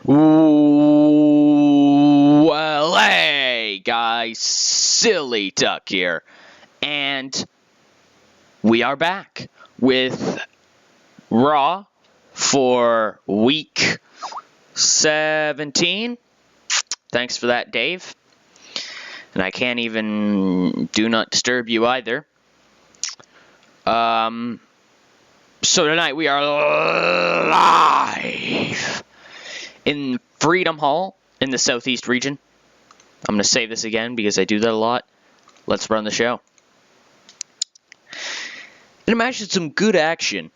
Well, hey guys, Silly Duck here, and we are back with Raw for week 17. Thanks for that, Dave. And I can't even do not disturb you either. So tonight we are live in Freedom Hall in the Southeast region. I'm going to say this again because I do that a lot. Let's run the show. In a match with some good action,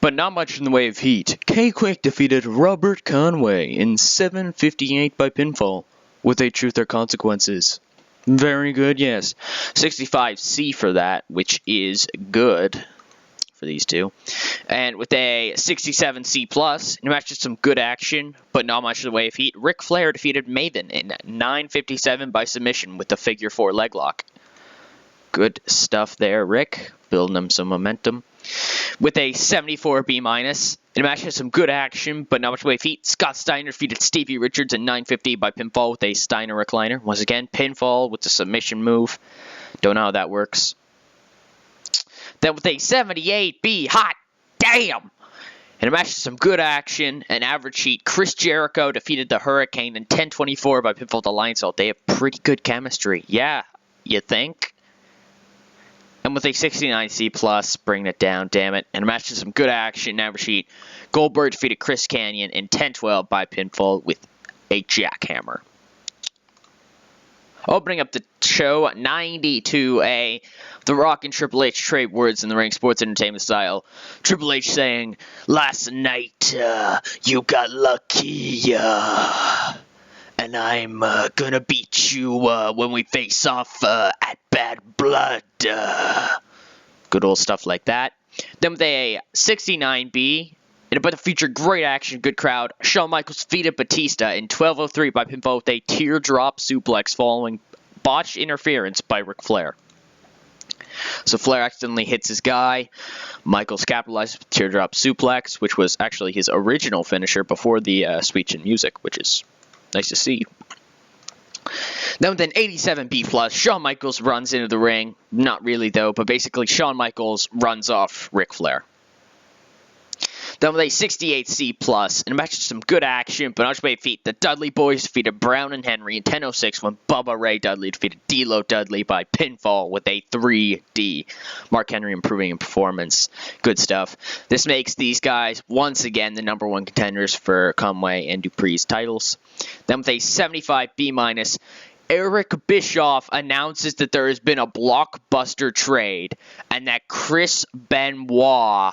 but not much in the way of heat, K-Quick defeated Robert Conway in 7:58 by pinfall with a Truth or Consequences. Very good, yes. 65C for that, which is good for these two. And with a 67C+, in a match with some good action, but not much in the way of heat, Ric Flair defeated Maven in 9:57 by submission with the figure 4 leg lock. Good stuff there, Rick. Building him some momentum. With a 74B-, in a match with some good action, but not much in the way of heat, Scott Steiner defeated Stevie Richards in 9:50 by pinfall with a Steiner recliner. Once again, pinfall with the submission move. Don't know how that works. Then with a 78B, hot damn! In a match with some good action and average heat, Chris Jericho defeated the Hurricane in 10:24 by pinfall to Lionsault. They have pretty good chemistry. Yeah, you think? And with a 69C+, bringing it down, damn it. In a match with some good action and average heat, Goldberg defeated Chris Kanyon in 10:12 by pinfall with a jackhammer. Opening up the show, 92A, The Rock and Triple H trade words in the ring, sports entertainment style. Triple H saying, "Last night, you got lucky, and I'm gonna beat you when we face off at Bad Blood." Good old stuff like that. Then with a 69B, in a but to feature great action, good crowd, Shawn Michaels defeated Batista in 12:03 by pinfall with a teardrop suplex following botched interference by Ric Flair. So Flair accidentally hits his guy. Michaels capitalized with teardrop suplex, which was actually his original finisher before the speech and music, which is nice to see. Then with an 87B+, Shawn Michaels runs into the ring. Not really though, but basically Shawn Michaels runs off Ric Flair. Then with a 68C+, in a match with some good action, but not much way of feet, the Dudley Boys defeated Brown and Henry in 10:06 when Bubba Ray Dudley defeated D'Lo Dudley by pinfall with a 3D. Mark Henry improving in performance. Good stuff. This makes these guys, once again, the number one contenders for Conway and Dupree's titles. Then with a 75B-, Eric Bischoff announces that there has been a blockbuster trade and that Chris Benoit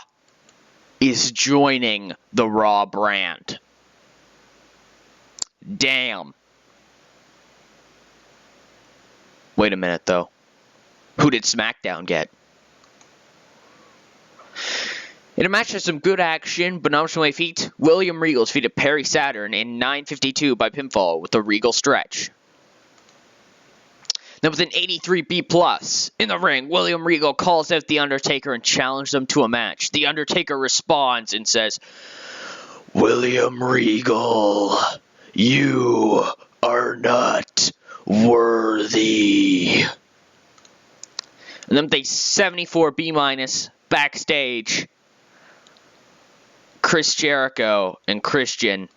is joining the Raw brand. Damn. Wait a minute, though. Who did SmackDown get? In a match with some good action, but not much in the way of heat, William Regal defeated Perry Saturn in 9:52 by pinfall with a Regal stretch. Then with an 83B+, in the ring, William Regal calls out The Undertaker and challenges him to a match. The Undertaker responds and says, "William Regal, you are not worthy." And then with a 74B-, backstage, Chris Jericho and Christian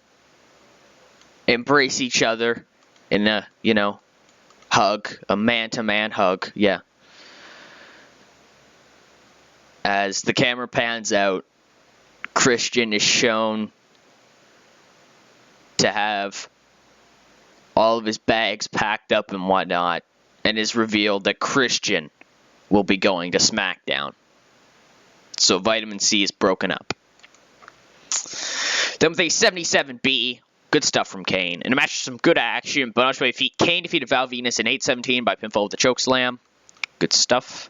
embrace each other in a, hug, a man-to-man hug, yeah. As the camera pans out, Christian is shown to have all of his bags packed up and whatnot, and is revealed that Christian will be going to SmackDown. So Vitamin C is broken up. Then with a 77B, good stuff from Kane. In a match with some good action, but not much way of feet, Kane defeated Val Venus in 8:17 by pinfall with a chokeslam. Good stuff.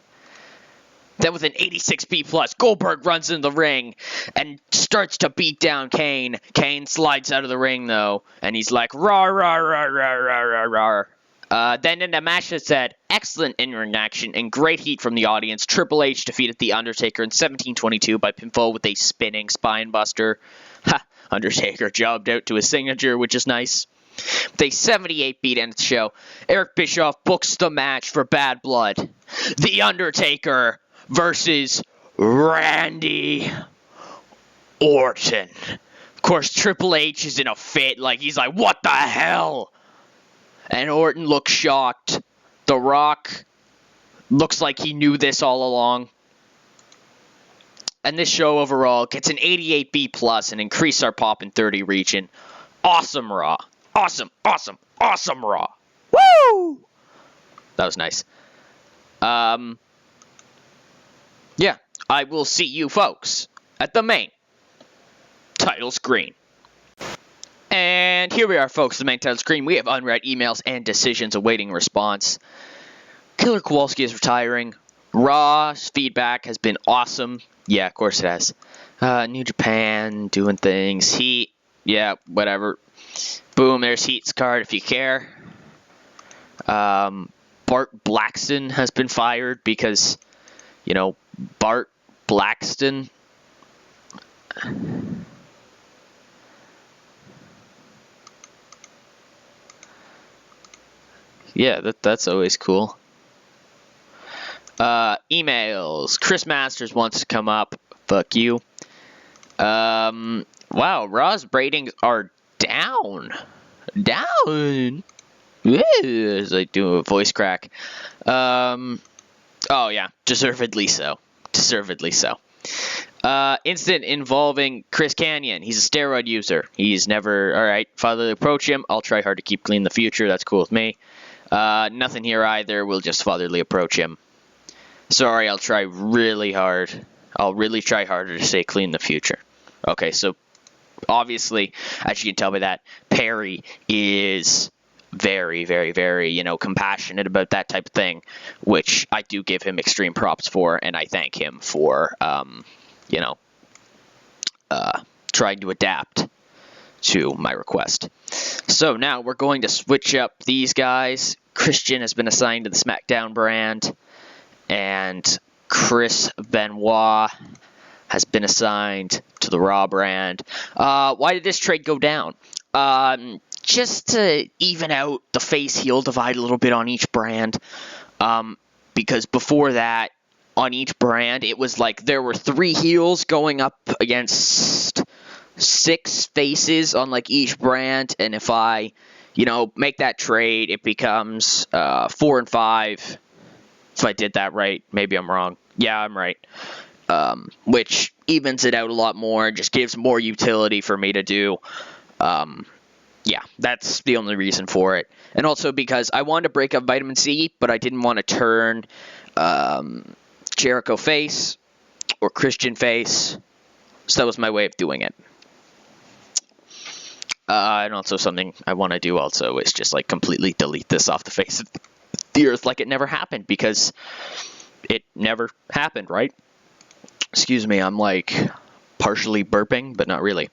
Then with an 86B+, Goldberg runs into the ring and starts to beat down Kane. Kane slides out of the ring, though, and he's like, "Rah, rah, rah, rah, rah, rah, rah." Then in the match that said, excellent in-ring action and great heat from the audience, Triple H defeated The Undertaker in 17:22 by pinfall with a spinning spine buster. Ha! Undertaker jobbed out to his signature, which is nice. With a 78 beat end of the show, Eric Bischoff books the match for Bad Blood. The Undertaker versus Randy Orton. Of course, Triple H is in a fit. He's like, what the hell? And Orton looks shocked. The Rock looks like he knew this all along. And this show overall gets an 88B+ and increased our pop in 30 region. Awesome Raw. Awesome Raw. Woo! That was nice. Yeah, I will see you folks at the main title screen. And here we are, folks, the main title screen. We have unread emails and decisions awaiting response. Killer Kowalski is retiring. Raw's feedback has been awesome. Yeah, of course it has. New Japan doing things. Heat. Yeah, whatever. Boom, there's Heat's card if you care. Bart Blackston has been fired because, Bart Blackston. Yeah, that's always cool. Emails. Chris Masters wants to come up. Fuck you. Wow, Raw's ratings are down. As I do a voice crack. Oh yeah, deservedly so. Incident involving Chris Kanyon. He's a steroid user. He's never... Alright, fatherly approach him. I'll try hard to keep clean in the future. That's cool with me. Nothing here either. We'll just fatherly approach him. Sorry, I'll try really hard. I'll really try harder to stay clean in the future. Okay, so obviously, as you can tell by that, Perry is very, very, very, compassionate about that type of thing, which I do give him extreme props for, and I thank him for, trying to adapt to my request. So now we're going to switch up these guys. Christian has been assigned to the SmackDown brand, and Chris Benoit has been assigned to the Raw brand. Why did this trade go down? Just to even out the face-heel divide a little bit on each brand. Because before that, on each brand, it was like there were 3 heels going up against 6 faces on each brand. And if I, make that trade, it becomes 4 and 5. If I did that right, maybe I'm wrong. Yeah, I'm right. Which evens it out a lot more, just gives more utility for me to do. Yeah, that's the only reason for it. And also because I wanted to break up Vitamin C, but I didn't want to turn Jericho face or Christian face. So that was my way of doing it. And also something I want to do also is just completely delete this off the face of the earth like it never happened, because it never happened, right? Excuse me, I'm partially burping, but not really.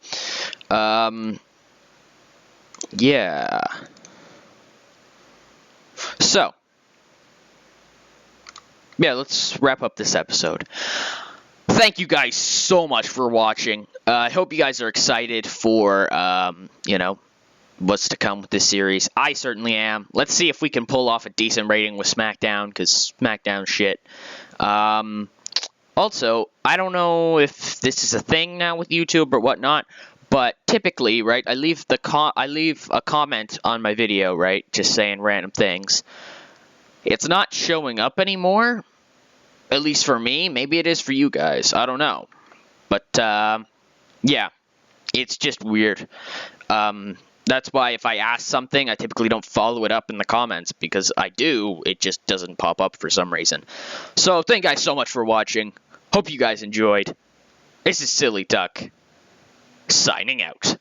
Yeah. So, yeah, let's wrap up this episode. Thank you guys so much for watching. I hope you guys are excited for, what's to come with this series. I certainly am. Let's see if we can pull off a decent rating with SmackDown, because SmackDown's shit. Also, I don't know if this is a thing now with YouTube or whatnot, but typically, right, I leave a comment on my video, right, just saying random things. It's not showing up anymore, at least for me. Maybe it is for you guys. I don't know. But, yeah, it's just weird. That's why if I ask something, I typically don't follow it up in the comments, because I do, it just doesn't pop up for some reason. So, thank you guys so much for watching. Hope you guys enjoyed. This is Silly Duck, signing out.